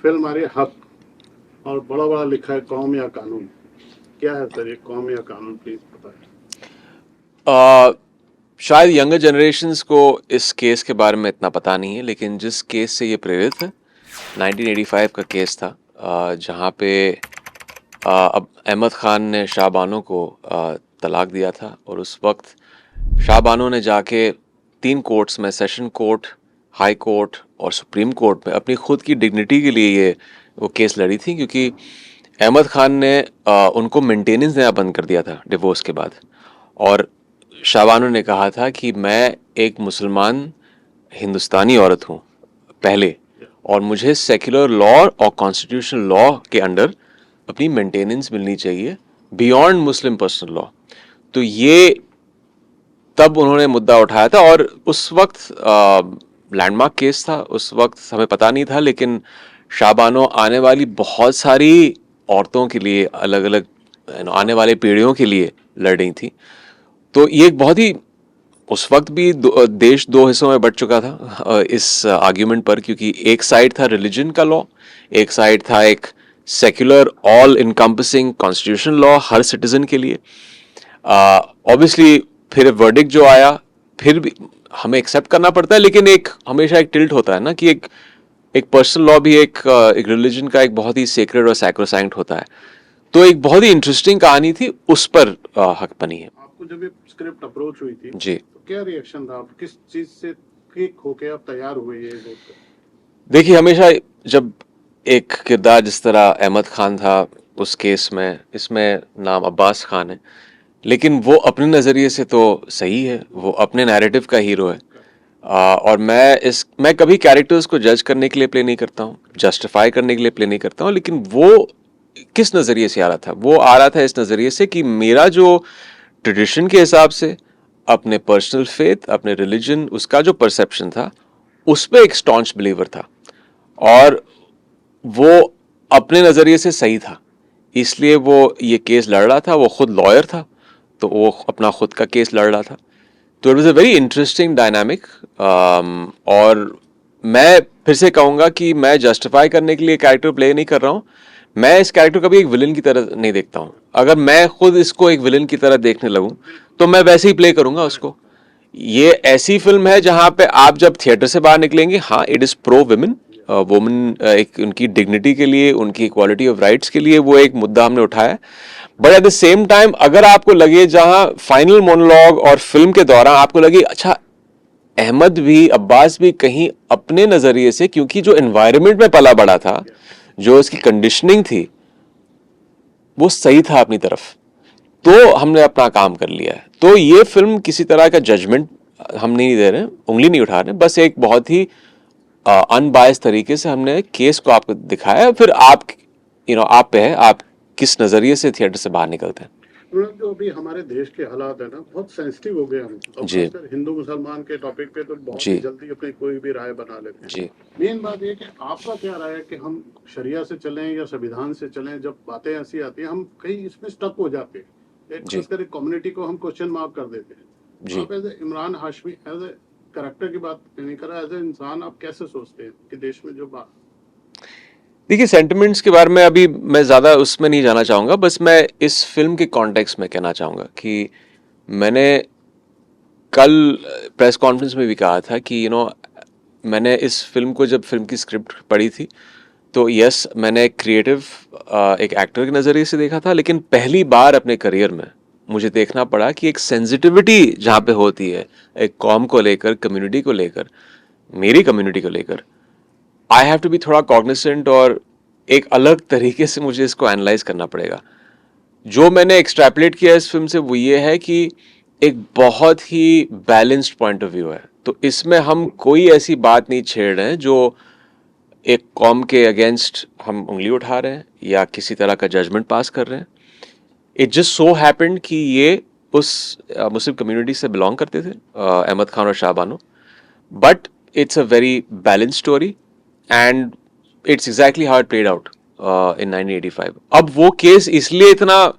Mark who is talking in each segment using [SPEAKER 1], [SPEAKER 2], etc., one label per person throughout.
[SPEAKER 1] Film आ रही है हक, और बड़ा बड़ा लिखा है कौम या कानून। क्या है सर ये कौम या कानून, प्लीज बताएं।
[SPEAKER 2] शायद यंगर जनरेशन्स को इस केस के बारे में इतना पता नहीं है, लेकिन जिस केस से ये प्रेरित है 1985 का केस था, जहाँ पे अब अहमद ख़ान ने शाह बानो को तलाक दिया था। और उस वक्त शाह बानो ने जाके 3 कोर्ट्स में, सेशन कोर्ट, हाई कोर्ट और सुप्रीम कोर्ट में अपनी खुद की डिग्निटी के लिए ये वो केस लड़ी थी, क्योंकि अहमद ख़ान ने उनको मेंटेनेंस देना बंद कर दिया था डिवोर्स के बाद। और शाह बानो ने कहा था कि मैं एक मुसलमान हिंदुस्तानी औरत हूँ पहले, और मुझे सेक्युलर लॉ और कॉन्स्टिट्यूशनल लॉ के अंडर अपनी मेंटेनेंस मिलनी चाहिए बियॉन्ड मुस्लिम पर्सनल लॉ। तो ये तब उन्होंने मुद्दा उठाया था, और उस वक्त लैंडमार्क केस था। उस वक्त हमें पता नहीं था, लेकिन शाह बानो आने वाली बहुत सारी औरतों के लिए, अलग अलग आने वाले पीढ़ियों के लिए लड़ रही थी। तो ये एक बहुत ही, उस वक्त भी देश 2 हिस्सों में बट चुका था इस आर्ग्यूमेंट पर, क्योंकि एक साइड था रिलीजन का लॉ, एक साइड था एक secular all encompassing constitution law हर सिटीजन के लिए। ऑब्वियसली फिर वर्डिक्ट जो आया, फिर भी हमें एक्सेप्ट करना पड़ता है, लेकिन एक हमेशा एक टिल्ट होता है ना, कि एक पर्सनल लॉ भी एक रिलीजन का एक बहुत ही सेक्रेड और सैक्रोसैंक्ट होता है। तो एक बहुत ही इंटरेस्टिंग कहानी थी, उस पर हक बनी है।
[SPEAKER 1] आपको जब ये स्क्रिप्ट अप्रोच हुई थी
[SPEAKER 2] जी,
[SPEAKER 1] तो क्या रिएक्शन था, आप किस चीज से ठीक होके आप तैयार हुए ये बोलकर?
[SPEAKER 2] देखिए, हमेशा जब एक किरदार जिस तरह अहमद खान था उस केस में, इसमें नाम अब्बास खान है, लेकिन वो अपने नज़रिए से तो सही है, वो अपने नैरेटिव का हीरो है। और मैं कभी कैरेक्टर्स को जज करने के लिए प्ले नहीं करता हूँ, जस्टिफाई करने के लिए प्ले नहीं करता हूँ, लेकिन वो किस नज़रिए से आ रहा था, वो आ रहा था इस नज़रिए से कि मेरा जो ट्रेडिशन के हिसाब से, अपने पर्सनल फेथ, अपने रिलीजन, उसका जो परसेप्शन था, उस पर एक स्टॉन्च बिलीवर था, और वो अपने नज़रिए से सही था, इसलिए वो ये केस लड़ रहा था। वो खुद लॉयर था, तो वो अपना खुद का केस लड़ रहा था। तो it was a very interesting dynamic. और मैं फिर से कहूँगा कि मैं जस्टिफाई करने के लिए कैरेक्टर प्ले नहीं कर रहा हूँ। मैं इस कैरेक्टर को भी एक विलन की तरह नहीं देखता हूँ। अगर मैं खुद इसको एक विलन की तरह देखने लगूँ, तो मैं वैसे ही प्ले करूँगा उसको। ये ऐसी फिल्म है जहाँ पे आप जब थिएटर से बाहर निकलेंगे, हाँ, it is pro women, women एक उनकी डिग्निटी के लिए, उनकी इक्वालिटी ऑफ राइट्स के लिए वो एक मुद्दा हमने उठाया है। But at the same time, अगर आपको लगे जहाँ फाइनल मोनोलॉग और फिल्म के दौरान आपको लगे अच्छा, अहमद भी, अब्बास भी कहीं अपने नज़रिए से, क्योंकि जो एनवायरनमेंट में पला बड़ा था, जो इसकी कंडीशनिंग थी, वो सही था अपनी तरफ, तो हमने अपना काम कर लिया है। तो ये फिल्म किसी तरह का जजमेंट हम नहीं दे रहे, उंगली नहीं उठा रहे, बस एक बहुत ही अनबायस तरीके से हमने केस को आपको दिखाया। फिर आप आप पे है, आप किस नज़रिए से थिएटर से बाहर निकलते हैं।
[SPEAKER 1] जो अभी हमारे देश के हालात है ना, बहुत सेंसिटिव हो गए हम, और
[SPEAKER 2] जी,
[SPEAKER 1] खासकर हिंदू मुसलमान के टॉपिक पे तो बहुत
[SPEAKER 2] जी,
[SPEAKER 1] ही जल्दी अपनी कोई भी राय बना लेते हैं।
[SPEAKER 2] जी,
[SPEAKER 1] मेन बात ये कि आपका क्या राय है कि हम शरिया से चलें या संविधान से चलें? जब बातें ऐसी आती हैं हम कहीं इसमें स्टक हो जाते हैं,
[SPEAKER 2] जी,
[SPEAKER 1] खासकर एक कम्युनिटी को हम क्वेश्चन मार्क कर देते हैं। तो
[SPEAKER 2] जी।
[SPEAKER 1] आप as a Imran Hashmi, as a character की बात नहीं कर रहा, एज ए इंसान आप कैसे सोचते हैं कि देश में जो बात?
[SPEAKER 2] देखिए, सेंटिमेंट्स के बारे में अभी मैं ज़्यादा उसमें नहीं जाना चाहूँगा, बस मैं इस फिल्म के कॉन्टेक्स्ट में कहना चाहूँगा कि मैंने कल प्रेस कॉन्फ्रेंस में भी कहा था कि मैंने इस फिल्म को, जब फिल्म की स्क्रिप्ट पढ़ी थी, तो यस, मैंने एक क्रिएटिव, एक एक्टर के नज़रिए से देखा था, लेकिन पहली बार अपने करियर में मुझे देखना पड़ा कि एक सेंसिटिविटी जहाँ पे होती है, एक कॉम को लेकर, कम्युनिटी को लेकर, मेरी कम्युनिटी को लेकर, आई हैव टू बी थोड़ा कॉग्निसेंट, और एक अलग तरीके से मुझे इसको एनालाइज करना पड़ेगा। जो मैंने एक्सट्रैपलेट किया इस फिल्म से वो ये है कि एक बहुत ही बैलेंस्ड पॉइंट ऑफ व्यू है। तो इसमें हम कोई ऐसी बात नहीं छेड़ रहे हैं जो एक कॉम के अगेंस्ट हम उंगली उठा रहे हैं या किसी तरह का जजमेंट पास कर रहे हैं। इट जस्ट सो हैपेंड कि ये उस मुस्लिम कम्युनिटी से बिलोंग करते थे, अहमद खान और Shah Bano. But it's a very balance story, and it's exactly how it played out in 1985। अब वो केस इसलिए इतना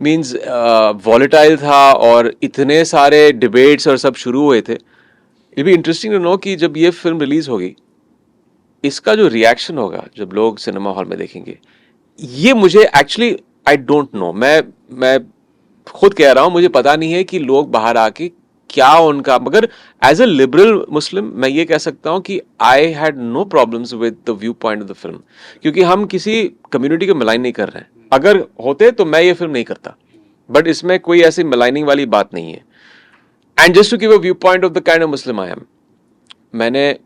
[SPEAKER 2] मीन्स वॉलेटाइल था, और इतने सारे डिबेट्स और सब शुरू हुए थे। It be interesting to know कि जब ये फिल्म रिलीज होगी, इसका जो रिएक्शन होगा जब लोग सिनेमा हॉल में देखेंगे, ये मुझे एक्चुअली आई डोंट नो, मैं खुद कह रहा हूं मुझे पता नहीं है कि लोग बाहर आके क्या उनका, मगर एज अ लिबरल मुस्लिम मैं ये कह सकता हूं कि I had no problems with the viewpoint of the film, क्योंकि हम किसी कम्युनिटी को मिलाइन नहीं कर रहे हैं। अगर होते तो मैं ये फिल्म नहीं करता, बट इसमें कोई ऐसी मिलाइनिंग वाली बात नहीं है। And just to give a viewpoint of the kind of Muslim I am, मैंने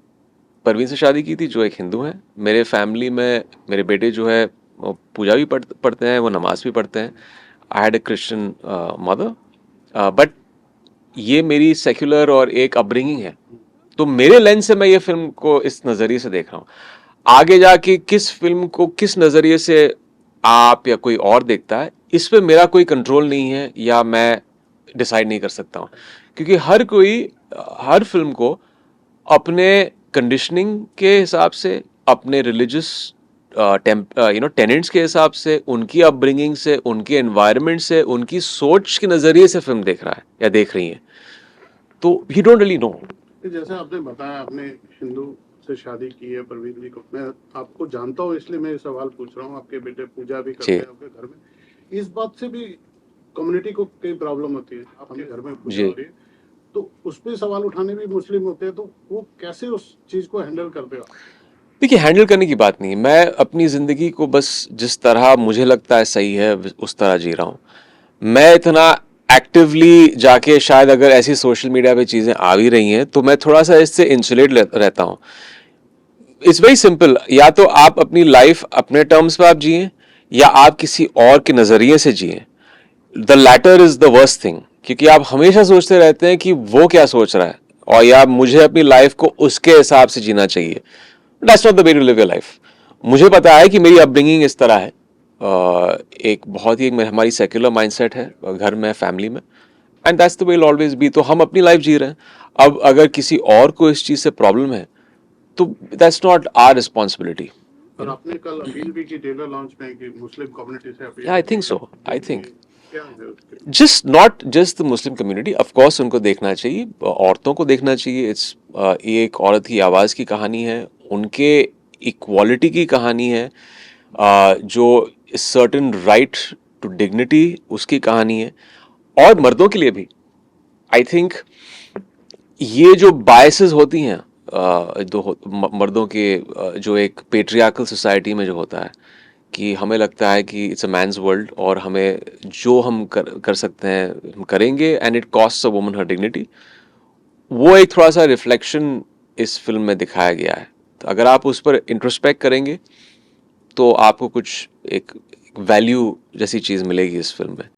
[SPEAKER 2] परवीन से शादी की थी जो एक हिंदू है। मेरे फैमिली में मेरे बेटे जो है वो पूजा भी पढ़ते हैं, वो नमाज भी पढ़ते हैं। I had a Christian mother, but ये मेरी सेक्युलर और एक अपब्रिंगिंग है, तो मेरे लेंस से मैं ये फिल्म को इस नज़रिए से देख रहा हूँ। आगे जाके किस फिल्म को किस नज़रिए से आप या कोई और देखता है, इस पे मेरा कोई कंट्रोल नहीं है या मैं डिसाइड नहीं कर सकता हूँ, क्योंकि हर कोई हर फिल्म को अपने कंडीशनिंग के हिसाब से, अपने रिलीजियस टेनेंट्स के हिसाब से, उनकी अपब्रिंगिंग से, उनके एनवायरनमेंट से, उनकी सोच के नज़रिए से फिल्म देख रहा है या देख रही है, तो ही डोंट रियली नो।
[SPEAKER 1] जैसे आपने बताया आपने हिंदू से शादी की है परवीन जी को, मैं आपको जानता हूँ इसलिए मैं ये सवाल पूछ रहा हूँ। आपके बेटे पूजा भी करते
[SPEAKER 2] जी
[SPEAKER 1] हैं आपके घर में, इस बात से भी कम्युनिटी को कई प्रॉब्लम होती है। आपके घर में पूजा
[SPEAKER 2] जी।
[SPEAKER 1] हो रही है तो उस पर सवाल उठाने भी मुस्लिम होते हैं, तो वो कैसे उस चीज को हैंडल करते हो?
[SPEAKER 2] देखिए, हैंडल करने की बात नहीं, मैं अपनी ज़िंदगी को बस जिस तरह मुझे लगता है सही है उस तरह जी रहा हूँ। मैं इतना एक्टिवली जाके, शायद अगर ऐसी सोशल मीडिया पे चीज़ें आ भी रही हैं तो मैं थोड़ा सा इससे इंसुलेट रहता हूँ। इट्स वेरी सिंपल, या तो आप अपनी लाइफ अपने टर्म्स पे आप जिए, या आप किसी और के नज़रिए से जिए। The latter is the worst thing, क्योंकि आप हमेशा सोचते रहते हैं कि वो क्या सोच रहा है, और या मुझे अपनी लाइफ को उसके हिसाब से जीना चाहिए। That's not the way to live your life. मुझे पता है कि मेरी अपब्रिंगिंग इस तरह है, एक बहुत ही हमारी सेक्युलर माइंडसेट है घर में, फैमिली में, and that's the way will always be. तो हम अपनी लाइफ जी रहे हैं। अब अगर किसी और को इस चीज़ से प्रॉब्लम है तो दैट्स नॉट आवर रिस्पॉन्सिबिलिटी।
[SPEAKER 1] और आपने कल अपील भी की ट्रेलर लॉन्च में कि मुस्लिम कम्युनिटी से appeal,
[SPEAKER 2] I think so, I think
[SPEAKER 1] क्या है उसके?
[SPEAKER 2] Just not just the Muslim community, of course उनको देखना चाहिए, औरतों को देखना चाहिए। इट्स ये एक औरत की आवाज़ की कहानी है, उनके इक्वालिटी की कहानी है, जो सर्टेन राइट टू डिग्निटी उसकी कहानी है, और मर्दों के लिए भी। आई थिंक ये जो बायसेस होती हैं मर्दों के, जो एक पेट्रियार्कल सोसाइटी में जो होता है कि हमें लगता है कि इट्स अ मैन्स वर्ल्ड, और हमें जो हम कर सकते हैं हम करेंगे, and it costs a woman her dignity, वो एक थोड़ा सा रिफ्लेक्शन इस फिल्म में दिखाया गया है। तो अगर आप उस पर इंट्रोस्पेक्ट करेंगे तो आपको कुछ एक वैल्यू जैसी चीज़ मिलेगी इस फिल्म में।